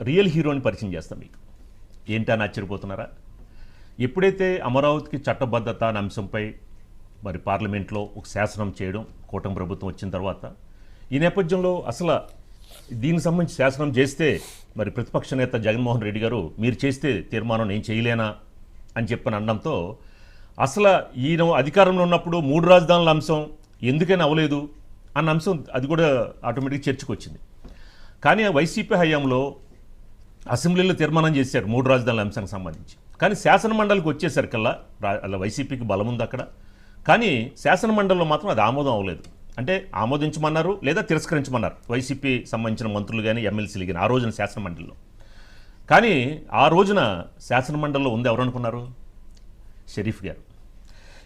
Real హీరోని పరిచయం చేస్తాం మీకు. ఏంటని ఆశ్చర్యపోతున్నారా? ఎప్పుడైతే అమరావతికి చట్టబద్ధత అనే అంశంపై మరి పార్లమెంట్లో ఒక శాసనం చేయడం కూటమి ప్రభుత్వం వచ్చిన తర్వాత, ఈ నేపథ్యంలో అసలు దీనికి సంబంధించి శాసనం చేస్తే మరి ప్రతిపక్ష నేత జగన్మోహన్ రెడ్డి గారు మీరు చేస్తే తీర్మానం నేను చేయలేనా అని చెప్పని అనడంతో, అసలు ఈయన అధికారంలో ఉన్నప్పుడు 3 రాజధానుల అంశం ఎందుకని అవ్వలేదు అన్న అంశం అది కూడా ఆటోమేటిక్గా చర్చకు వచ్చింది. కానీ వైసీపీ హయాంలో అసెంబ్లీలో తీర్మానం చేశారు 3 రాజధానుల అంశానికి సంబంధించి. కానీ శాసనమండలికి వచ్చేసరికల్లా అలా వైసీపీకి బలం ఉంది అక్కడ. కానీ శాసనమండలిలో మాత్రం అది ఆమోదం అవ్వలేదు. అంటే ఆమోదించమన్నారు లేదా తిరస్కరించమన్నారు వైసీపీ సంబంధించిన మంత్రులు కానీ ఎమ్మెల్సీలు కానీ ఆ రోజున శాసనమండలిలో. కానీ ఆ రోజున శాసనమండలిలో ఉంది ఎవరనుకున్నారు? షరీఫ్ గారు.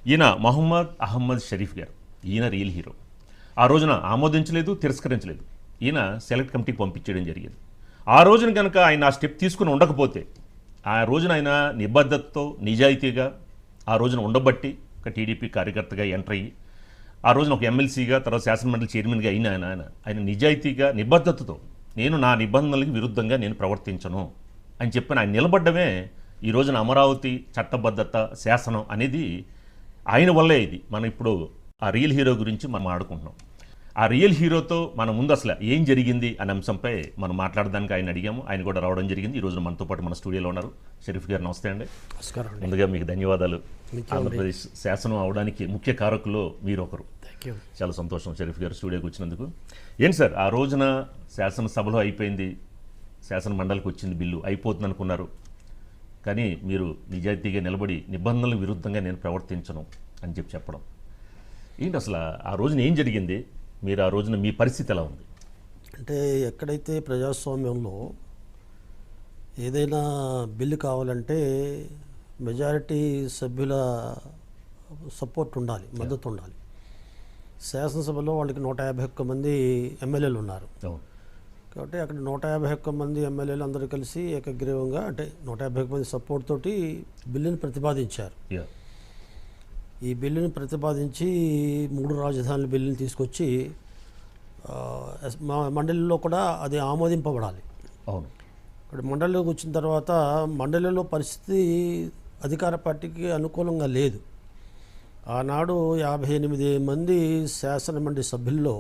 ఈయన మహమ్మద్ అహ్మద్ షరీఫ్ గారు. ఈయన రియల్ హీరో. ఆ రోజున ఆమోదించలేదు, తిరస్కరించలేదు. ఈయన సెలెక్ట్ కమిటీకి పంపించేయడం జరిగింది. ఆ రోజున కనుక ఆయన ఆ స్టెప్ తీసుకుని ఉండకపోతే, ఆ రోజున ఆయన నిబద్ధతతో నిజాయితీగా ఆ రోజున ఉండబట్టి ఒక టీడీపీ కార్యకర్తగా ఎంటర్ అయ్యి ఆ రోజున ఒక ఎమ్మెల్సీగా తర్వాత శాసనమండలి చైర్మన్గా అయిన ఆయన నిజాయితీగా నిబద్ధతతో నేను నా నిబంధనలకు విరుద్ధంగా నేను ప్రవర్తించను అని చెప్పిన ఆయన నిలబడ్డమే ఈ రోజున అమరావతి చట్టబద్ధత శాసనం అనేది ఆయన వల్లే. ఇది మనం ఇప్పుడు ఆ రియల్ హీరో గురించి మనం ఆడుకుంటున్నాం. ఆ రియల్ హీరోతో మన ముందు అసలు ఏం జరిగింది అనే అంశంపై మనం మాట్లాడడానికి ఆయన అడిగాము. ఆయన కూడా రావడం జరిగింది. ఈ రోజున మనతో పాటు మన స్టూడియోలో ఉన్నారు. షరీఫ్ గారు నమస్తే అండి. నమస్కారం. ముందుగా మీకు ధన్యవాదాలు. ఆంధ్రప్రదేశ్ శాసనం అవడానికి ముఖ్య కారకుల్లో మీరు ఒకరు. చాలా సంతోషం షరీఫ్ గారు స్టూడియోకి వచ్చినందుకు. ఏంటి సార్, ఆ రోజున శాసనసభలో అయిపోయింది, శాసన మండలికి వచ్చింది, బిల్లు అయిపోతుంది అనుకున్నారు. కానీ మీరు నిజాయితీగా నిలబడి నిబంధనలకు విరుద్ధంగా నేను ప్రవర్తించను అని చెప్పడం ఏంటి? అసలు ఆ రోజున ఏం జరిగింది? మీరు ఆ రోజున మీ పరిస్థితి ఎలా ఉంది? అంటే ఎక్కడైతే ప్రజాస్వామ్యంలో ఏదైనా బిల్లు కావాలంటే మెజారిటీ సభ్యుల సపోర్ట్ ఉండాలి, మద్దతు ఉండాలి. శాసనసభలో వాళ్ళకి 151 మంది ఎమ్మెల్యేలు ఉన్నారు. కాబట్టి అక్కడ 151 మంది ఎమ్మెల్యేలు అందరూ కలిసి ఏకగ్రీవంగా, అంటే 151 మంది సపోర్ట్ తోటి బిల్లుని ప్రతిపాదించారు. ఈ బిల్లుని ప్రతిపాదించి 3 రాజధానుల బిల్లుని తీసుకొచ్చి మండలిలో కూడా అది ఆమోదింపబడాలి. అవును. ఇక్కడ మండలిలోకి వచ్చిన తర్వాత మండలిలో పరిస్థితి అధికార పార్టీకి అనుకూలంగా లేదు. ఆనాడు 58 మంది శాసనమండలి సభ్యుల్లో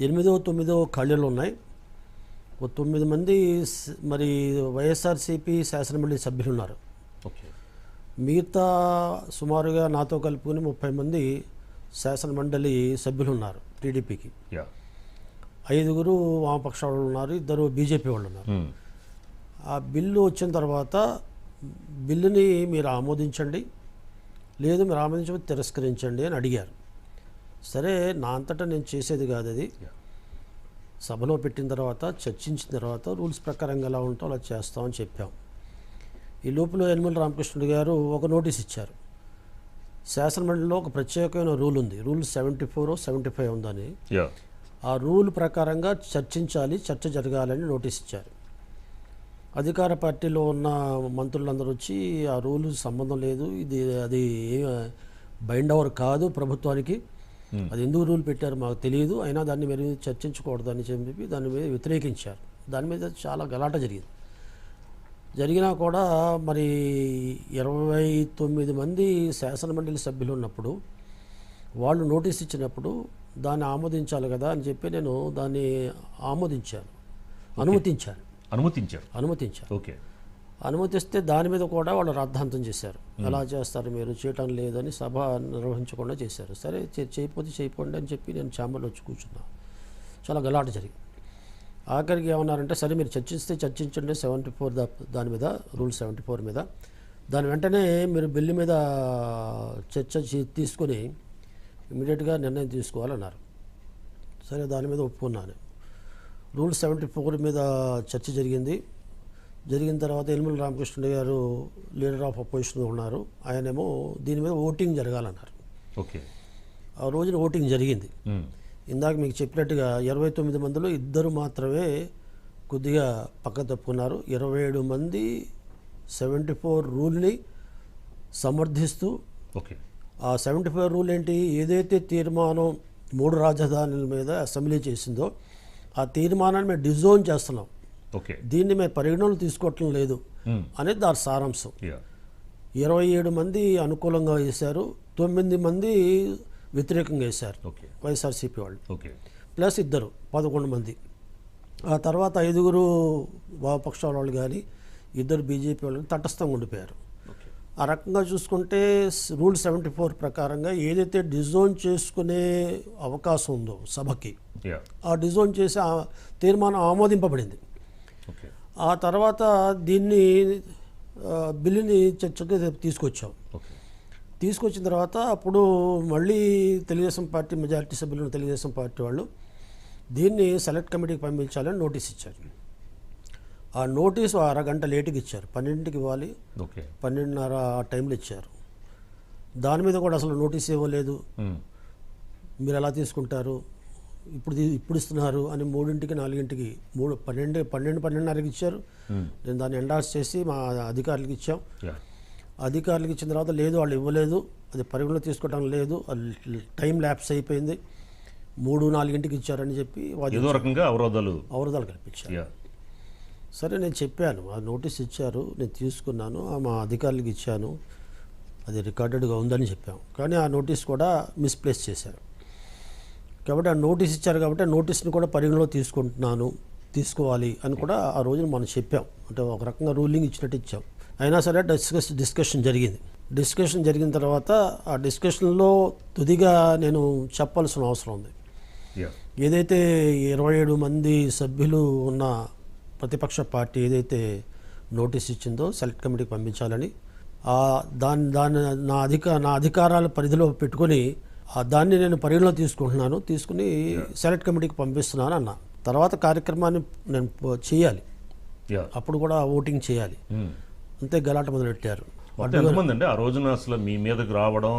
8వ 9వ ఖాళీలు ఉన్నాయి. 9 మంది మరి వైఎస్ఆర్సీపీ శాసనమండలి సభ్యులు ఉన్నారు. మిగతా సుమారుగా నాతో కలుపుకొని 30 మంది శాసనమండలి సభ్యులు ఉన్నారు టీడీపీకి. 5 వామపక్ష వాళ్ళు ఉన్నారు, 2 బీజేపీ వాళ్ళు ఉన్నారు. ఆ బిల్లు వచ్చిన తర్వాత బిల్లుని మీరు ఆమోదించండి, లేదు మీరు ఆమోదించకపోతే తిరస్కరించండి అని అడిగారు. సరే, నా అంతటా నేను చేసేది కాదు అది. సభలో పెట్టిన తర్వాత చర్చించిన తర్వాత రూల్స్ ప్రకారంగా ఎలా ఉంటో అలా చేస్తామని చెప్పాం. ఈ లోపల యనమల రామకృష్ణుడు గారు ఒక నోటీస్ ఇచ్చారు. శాసనమండలిలో ఒక ప్రత్యేకమైన రూల్ ఉంది, రూల్ 74 75 ఉందని. ఆ రూల్ ప్రకారంగా చర్చించాలి, చర్చ జరగాలని నోటీస్ ఇచ్చారు. అధికార పార్టీలో ఉన్న మంత్రులందరూ వచ్చి ఆ రూల్ సంబంధం లేదు, అది బైండ్ ఓవర్ కాదు ప్రభుత్వానికి, అది ఎందుకు రూల్ పెట్టారు మాకు తెలియదు, అయినా దాన్ని మీరు చర్చించకూడదని చెప్పి దాని మీద వ్యతిరేకించారు. దాని మీద చాలా గలాట జరిగినా కూడా మరి 29 మంది శాసనమండలి సభ్యులు ఉన్నప్పుడు వాళ్ళు నోటీస్ ఇచ్చినప్పుడు దాన్ని ఆమోదించాలి కదా అని చెప్పి నేను దాన్ని అనుమతించాను. ఓకే. అనుమతిస్తే దాని మీద కూడా వాళ్ళు రాద్ధాంతం చేశారు. ఎలా చేస్తారు, మీరు చేయటం లేదని సభ నిర్వహించకుండా చేశారు. సరే, చేయకపోండి అని చెప్పి నేను ఛాంబర్లో వచ్చి కూర్చున్నా. చాలా గలాట జరిగింది. ఆఖరికి ఏమన్నారంటే, సరే మీరు చర్చించండి 74 దాని మీద, రూల్ 74 మీద. దాని వెంటనే మీరు బిల్లు మీద చర్చ తీసుకొని ఇమీడియట్గా నిర్ణయం తీసుకోవాలన్నారు. సరే, దాని మీద ఒప్పుకున్నాను. రూల్ 74 మీద చర్చ జరిగిన తర్వాత యనమల రామకృష్ణుడు గారు లీడర్ ఆఫ్ అపోజిషన్ ఉన్నారు. ఆయనేమో దీని మీద ఓటింగ్ జరగాలన్నారు. ఓకే. ఆ రోజున ఓటింగ్ జరిగింది. ఇందాక మీకు చెప్పినట్టుగా 29 మందిలో 2 మాత్రమే కొద్దిగా పక్క తప్పుకున్నారు. 27 మంది 74 రూల్ని సమర్థిస్తూ, ఆ 74 రూల్ ఏంటి, ఏదైతే తీర్మానం 3 రాజధానుల మీద అసెంబ్లీ చేసిందో ఆ తీర్మానాన్ని మేము డిజోన్ చేస్తున్నాం, ఓకే. దీన్ని మేము పరిగణనలు తీసుకోవటం లేదు అనేది దాని సారాంశం. 27 మంది అనుకూలంగా వేశారు, 9 మంది వ్యతిరేకంగా వేశారు ఓకే. వైఎస్ఆర్సీపీ వాళ్ళు, ఓకే. ప్లస్ 2 11 మంది. ఆ తర్వాత 5 వామపక్షాల వాళ్ళు కానీ 2 బీజేపీ వాళ్ళు తటస్థంగా ఉండిపోయారు. ఓకే. ఆ రకంగా చూసుకుంటే రూల్ 74 ప్రకారంగా ఏదైతే డిజోన్ చేసుకునే అవకాశం ఉందో సభకి, ఆ డిజోన్ చేసి ఆ తీర్మానం ఆమోదింపబడింది. ఓకే. ఆ తర్వాత దీన్ని బిల్లుని చర్చకు తీసుకొచ్చాం. ఓకే. తీసుకొచ్చిన తర్వాత అప్పుడు మళ్ళీ తెలుగుదేశం పార్టీ మెజారిటీ సభ్యులను తెలుగుదేశం పార్టీ వాళ్ళు దీన్ని సెలెక్ట్ కమిటీకి పంపించాలని నోటీస్ ఇచ్చారు. ఆ నోటీసు అరగంట లేటుగా ఇచ్చారు, 12కి ఇవ్వాలి, ఓకే. 12:30 ఆ టైంలో ఇచ్చారు. దాని మీద కూడా అసలు నోటీస్ ఇవ్వలేదు, మీరు ఎలా తీసుకుంటారు, ఇప్పుడు ఇస్తున్నారు అని 3ంటికి 4ంటికి 12:30కి ఇచ్చారు. నేను దాన్ని ఎండార్స్ చేసి మా అధికారులకు ఇచ్చాం. అధికారులకు ఇచ్చిన తర్వాత లేదు వాళ్ళు ఇవ్వలేదు, అది పరిగణలో తీసుకోవడం లేదు, టైం ల్యాప్స్ అయిపోయింది, 3-4ంటికి ఇచ్చారని చెప్పి ఏదో రకంగా అవరోధాలు కల్పించారు. సరే నేను చెప్పాను, ఆ నోటీస్ ఇచ్చారు, నేను తీసుకున్నాను, మా అధికారులకు ఇచ్చాను, అది రికార్డెడ్గా ఉందని చెప్పాం. కానీ ఆ నోటీస్ కూడా మిస్ప్లేస్ చేశారు. కాబట్టి ఆ నోటీస్ ఇచ్చారు కాబట్టి ఆ నోటీస్ని కూడా పరిగణలో తీసుకోవాలి అని కూడా ఆ రోజున మనం చెప్పాం. అంటే ఒక రకంగా రూలింగ్ ఇచ్చినట్టు ఇచ్చాం. అయినా సరే డిస్కషన్ జరిగింది. డిస్కషన్ జరిగిన తర్వాత ఆ డిస్కషన్లో తుదిగా నేను చెప్పాల్సిన అవసరం ఉంది. ఏదైతే 27 మంది సభ్యులు ఉన్న ప్రతిపక్ష పార్టీ ఏదైతే నోటీస్ ఇచ్చిందో సెలెక్ట్ కమిటీకి పంపించాలని, దాన్ని నా అధికారాల పరిధిలో పెట్టుకొని దాన్ని నేను పరిగణలో తీసుకుని సెలెక్ట్ కమిటీకి పంపిస్తున్నాను అన్న. తర్వాత కార్యక్రమాన్ని నేను చేయాలి, అప్పుడు కూడా ఓటింగ్ చేయాలి. అంతే గలాట మొదలెట్టారు. ఎంతమంది అండి ఆ రోజున అసలు మీ మీదకి రావడం,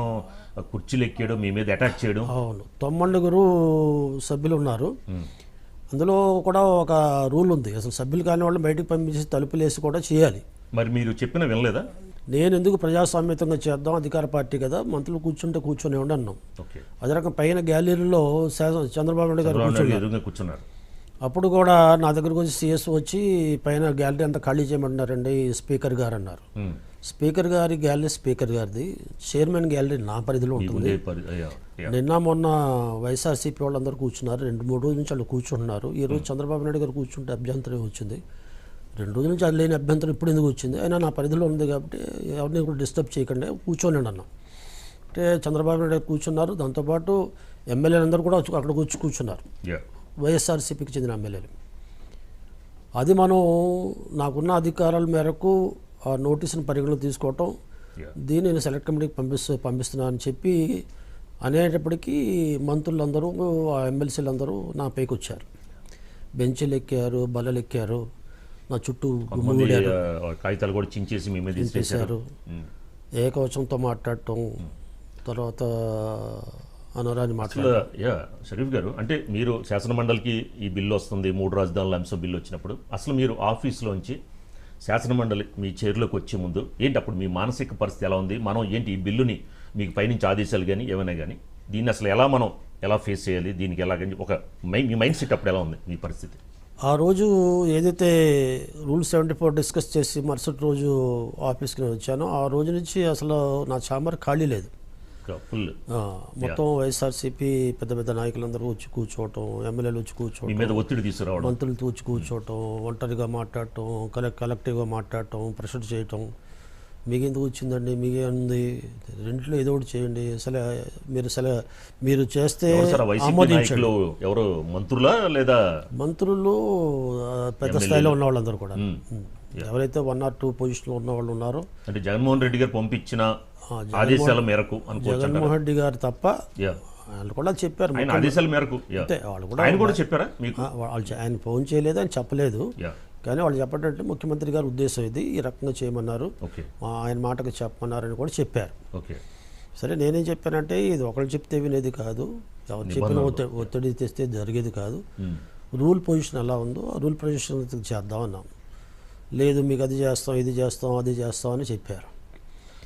కుర్చీలు ఎక్కేయడం, మీ మీద అటాక్ చేయడం? అవును, 9 సభ్యులు ఉన్నారు. అందులో కూడా ఒక రూల్ ఉంది, అసలు సభ్యులు కాని వాళ్ళు బయటకు పంపించి తలుపులేసి కూడా చేయాలి. మరి మీరు చెప్పిన వినలేదా? నేను ఎందుకు ప్రజాస్వామ్యతంగా చేద్దాం, అధికార పార్టీ కదా, మంత్రులు కూర్చొని అన్నాం. అదే రకం పైన గ్యాలరీలో చంద్రబాబు నాయుడు గారు కూర్చున్నారు. అప్పుడు కూడా నా దగ్గరకు వచ్చి సిఎస్ వచ్చి పైన గ్యాలరీ అంతా ఖాళీ చేయమంటున్నారండి స్పీకర్ గారు అన్నారు. స్పీకర్ గారి గ్యాలరీ స్పీకర్ గారిది, చైర్మన్ గ్యాలరీ నా పరిధిలో ఉంటుంది. నిన్న మొన్న వైఎస్ఆర్సీపీ వాళ్ళందరూ కూర్చున్నారు, 2-3 రోజుల నుంచి వాళ్ళు కూర్చుంటున్నారు. ఈరోజు చంద్రబాబు నాయుడు గారు కూర్చుంటే అభ్యంతరం వచ్చింది, 2 రోజుల నుంచి అది లేని అభ్యంతరం ఇప్పుడు ఎందుకు వచ్చింది, అయినా నా పరిధిలో ఉంది కాబట్టి ఎవరిని కూడా డిస్టర్బ్ చేయకండి కూర్చోండి అన్నా. అంటే చంద్రబాబు నాయుడు గారు కూర్చున్నారు, దాంతోపాటు ఎమ్మెల్యేలందరూ కూడా అక్కడ కూర్చున్నారు, వైఎస్ఆర్సీపీకి చెందిన ఎమ్మెల్యేలు. అది మనం నాకున్న అధికారాల మేరకు ఆ నోటీసును పరిగణలో తీసుకోవటం, దీన్ని నేను సెలెక్ట్ కమిటీకి పంపిస్తున్నా అని చెప్పి అనేటప్పటికీ మంత్రులందరూ ఆ ఎమ్మెల్సీలందరూ నా పైకి వచ్చారు, బెంచీలు ఎక్కారు, బల్లలు ఎక్కారు, నా చుట్టూ కాగితాలు కూడా చించేసి మీ మీద తీసేశారు, ఏకవచనంతో మాట్లాడటం, తర్వాత అనరాని మాట్లాడారు. షరీఫ్ గారు, అంటే మీరు శాసనమండలికి ఈ బిల్లు వస్తుంది, 3 రాజధానుల అంశం బిల్లు వచ్చినప్పుడు అసలు మీరు ఆఫీస్లోంచి శాసనమండలి మీ చైర్లోకి వచ్చే ముందు ఏంటి అప్పుడు మీ మానసిక పరిస్థితి ఎలా ఉంది? మనం ఏంటి ఈ బిల్లుని మీకు పైనుంచి ఆదేశాలు కానీ ఏమైనా కానీ దీన్ని అసలు ఎలా ఫేస్ చేయాలి, దీనికి ఎలాగని మీ మైండ్ సెట్ అప్పుడు ఎలా ఉంది మీ పరిస్థితి? ఆ రోజు ఏదైతే రూల్ 74 డిస్కస్ చేసి మరుసటి రోజు ఆఫీస్కి వచ్చానో ఆ రోజు నుంచి అసలు నా ఛాంబర్ ఖాళీ లేదు, ఫుల్. మొత్తం వైఎస్ఆర్సీపీ పెద్ద నాయకులందరూ వచ్చి కూర్చోవటం, ఎమ్మెల్యేలు వచ్చి కూర్చోవటం, ఒత్తిడి తీసుకురావడం, మంత్రులతో వచ్చి కూర్చోవటం, ఒంటరిగా మాట్లాడటం, కలెక్టివ్గా మాట్లాడటం, ప్రెషర్ చేయటం. మీకు ఎందుకు వచ్చిందండి, మీకేముంది, రెంట్లో ఏదో ఒకటి చేయండి, మీరు చేస్తే ఆమోదించండి. ఎవరు మంత్రులా లేదా మంత్రులు పెద్ద స్థాయిలో ఉన్న వాళ్ళందరూ కూడా, ఎవరైతే 1 or 2 పొజిషన్లో ఉన్న వాళ్ళు ఉన్నారో, అంటే జగన్మోహన్ రెడ్డి గారు పంపించిన ఆదేశాల మేరకు జగన్మోహన్ రెడ్డి గారు తప్ప వాళ్ళు కూడా చెప్పారు, ఆదేశాల మేరకు వాళ్ళు కూడా ఆయన కూడా చెప్పారా మీకు? ఆయన ఫోన్ చేయలేదు, ఆయన చెప్పలేదు, కానీ వాళ్ళు చెప్పేటట్టు ముఖ్యమంత్రి గారి ఉద్దేశం ఇది, ఈ రకంగా చేయమన్నారు, ఆయన మాటకు చెప్పమన్నారని కూడా చెప్పారు. సరే నేనేం చెప్పానంటే ఇది ఒకళ్ళు చెప్తే వినేది కాదు, ఎవరు చెప్పిన ఒత్తిడి తెస్తే జరిగేది కాదు, రూల్ పొజిషన్ ఎలా ఉందో ఆ రూల్ పొజిషన్ చేద్దాం అన్నాం. లేదు మీకు అది చేస్తాం, ఇది చేస్తాం, అది చేస్తాం అని చెప్పారు.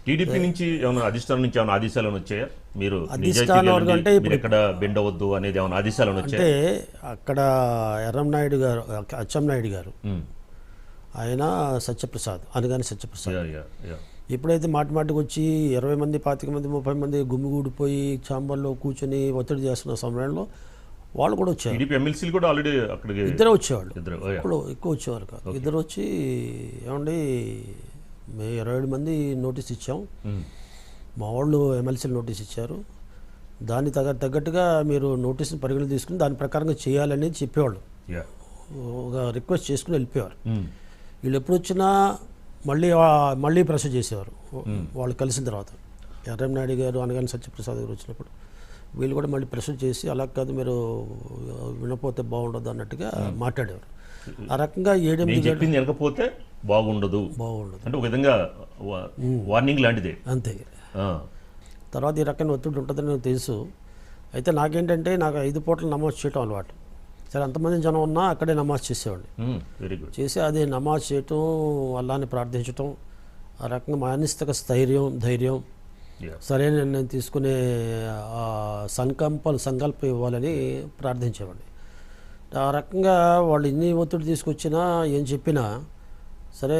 టీడీపీ నుంచి ఏమైనా అధిష్టానం నుంచి ఏమైనా ఆదేశాలు వచ్చాయా? మీరు అంటే ఎక్కడ బెండ్ అవ్వద్దు అనేది ఏమైనా ఆదేశాలు వచ్చాయి? అంటే అక్కడ అచ్చెన్నాయుడు గారు ఆయన సత్యప్రసాద్ అనగానే సత్యప్రసాద్. యా యా యా ఎప్పుడైతే మాటికి వచ్చి 20 మంది 25 మంది 30 మంది గుమిగూడిపోయి ఛాంబర్లో కూర్చొని ఒత్తిడి చేస్తున్న సమయంలో వాళ్ళు కూడా వచ్చారు. టీడీపీ ఎమ్మెల్సీలు కూడా ఆల్రెడీ అక్కడికి ఇద్దరే వచ్చేవాళ్ళు, ఇద్దరు ఎక్కువ వచ్చేవారు కాదు. ఇద్దరు వచ్చి ఏమండి మేము 27 మంది నోటీస్ ఇచ్చాం, మా వాళ్ళు ఎమ్మెల్సీలు నోటీస్ ఇచ్చారు, దాన్ని తగ్గట్టుగా మీరు నోటీస్ని పరిగణన తీసుకుని దాని ప్రకారంగా చేయాలని చెప్పేవాళ్ళు. యా ఒక రిక్వెస్ట్ చేసుకుని వెళ్ళిపోయేవారు. వీళ్ళు ఎప్పుడు వచ్చినా మళ్ళీ ప్రెషర్ చేసేవారు వాళ్ళు కలిసిన తర్వాత. ఎర్రం నాయుడు గారు అనగానే సత్యప్రసాద్ గారు వచ్చినప్పుడు వీళ్ళు కూడా మళ్ళీ ప్రెషర్ చేసి అలా కాదు మీరు వినపోతే బాగుండదు అన్నట్టుగా మాట్లాడేవారు. ఆ రకంగా 7-8 చెప్పింది వినకపోతే బాగుండదు అంటే ఒక విధంగా వార్నింగ్ లాంటిదే అంతే. ఆ, తర్వాత ఈ రకమైన ఒత్తిడి ఉంటుందని నాకు తెలుసు. అయితే నాకేంటంటే నాకు 5 పూటలు నమాజ్ చేయటం అలవాటు. సరే అంతమంది జనం ఉన్నా అక్కడే నమాజ్ చేసేవాడిని. Very good. చేసి అదే నమాజ్ చేయటం, అల్లాని ప్రార్థించటం, ఆ రకంగా మానసిక ధైర్యం యా సరైన నిర్ణయం తీసుకునే సంకల్పం ఇవ్వాలని ప్రార్థించేవాడిని. ఆ రకంగా వాళ్ళు ఎన్ని ఒత్తిడి తీసుకొచ్చినా ఏం చెప్పినా సరే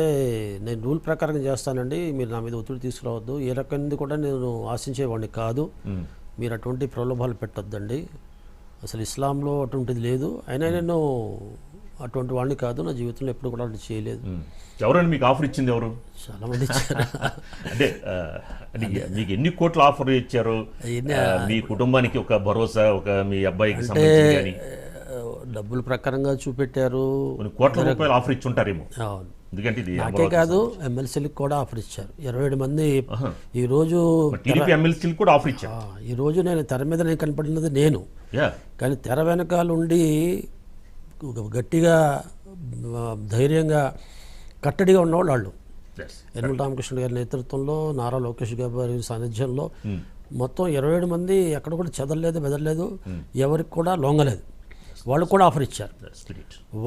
నేను రూల్ ప్రకారం చేస్తానండి, మీరు నా మీద ఒత్తిడి తీసుకురావద్దు, ఏ రకమైనది కూడా నేను ఆశించేవాడిని కాదు, మీరు అటువంటి ప్రలోభాలు పెట్టొద్దండి, అసలు ఇస్లాంలో అటువంటిది లేదు, అయినా నేను అటువంటి వాడిని కాదు, నా జీవితంలో ఎప్పుడు కూడా అటు చేయలేదు. ఎవరైనా మీకు ఆఫర్ ఇచ్చింది ఎవరు? చాలామంది ఇచ్చారు. అంటే మీకు ఎన్ని కోట్ల ఆఫర్ ఇచ్చారు? మీ కుటుంబానికి ఒక భరోసా, ఒక మీ అబ్బాయికి సంబంధించి కానీ డబ్బుల ప్రకారంగా చూపెట్టారు. కొన్ని కోట్ల రూపాయలు ఆఫర్ ఇచ్చి ఉంటారేమో. అవును, ఎందుకంటే ఇది నాకే కాదు ఎమ్మెల్సీలకు కూడా ఆఫర్ ఇచ్చారు. 27 మంది ఈరోజు టీడీపీ ఎమ్మెల్సీలకు కూడా ఆఫర్ ఇచ్చారు. ఈరోజు తెర మీద నేను కనపడినది నేను, కానీ తెర వెనకాల ఉండి గట్టిగా ధైర్యంగా కట్టడిగా ఉన్నవాళ్ళు వాళ్ళు. యనమల రామకృష్ణ గారి నేతృత్వంలో, నారా లోకేష్ గారి సాన్నిధ్యంలో మొత్తం 27 మంది ఎక్కడ కూడా చెదరలేదు, బెదరలేదు, ఎవరికి కూడా లొంగలేదు. వాళ్ళు కూడా ఆఫర్ ఇచ్చారు.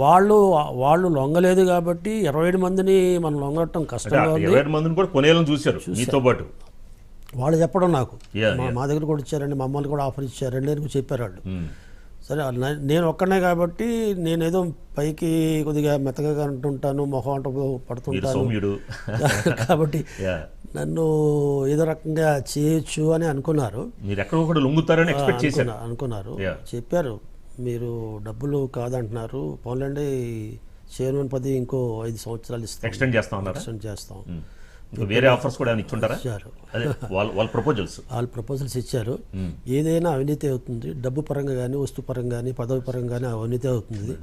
వాళ్ళు లొంగలేదు కాబట్టి 27 మందిని మనం లొంగటం కష్టంగా ఉంది. 27 మందిని కూడా కొనేయాలని చూశారు మీతో పాటు. వాళ్ళు చెప్పడం నాకు మా దగ్గర కూడా ఇచ్చారండి, మమ్మల్ని కూడా ఆఫర్ ఇచ్చారండి అని చెప్పారు వాళ్ళు. సరే నేను ఒక్కనే కాబట్టి నేనేదో పైకి కొద్దిగా మెత్తగా అంటుంటాను, మొహం అంట పడుతుంటాను కాబట్టి నన్ను ఏదో రకంగా చేయొచ్చు అని అనుకున్నారు. అనుకున్నారు, చెప్పారు మీరు డబ్బులు కాదంటున్నారు, పోన్లండి చైర్మన్ పది ఇంకో 5 సంవత్సరాలు ఇస్తాం, ఎక్స్టెండ్ చేస్తాం. వేరే ఆఫర్స్ కూడా ఇచ్చారు. వాళ్ళ ప్రపోజల్స్ ఇచ్చారు. ఏదైనా అవినీతి అవుతుంది, డబ్బు పరంగా కానీ, వస్తు పరంగా కానీ, పదవి పరంగా కానీ అవినీతి అవుతుంది,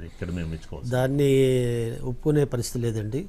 దాన్ని ఒప్పుకునే పరిస్థితి లేదండి.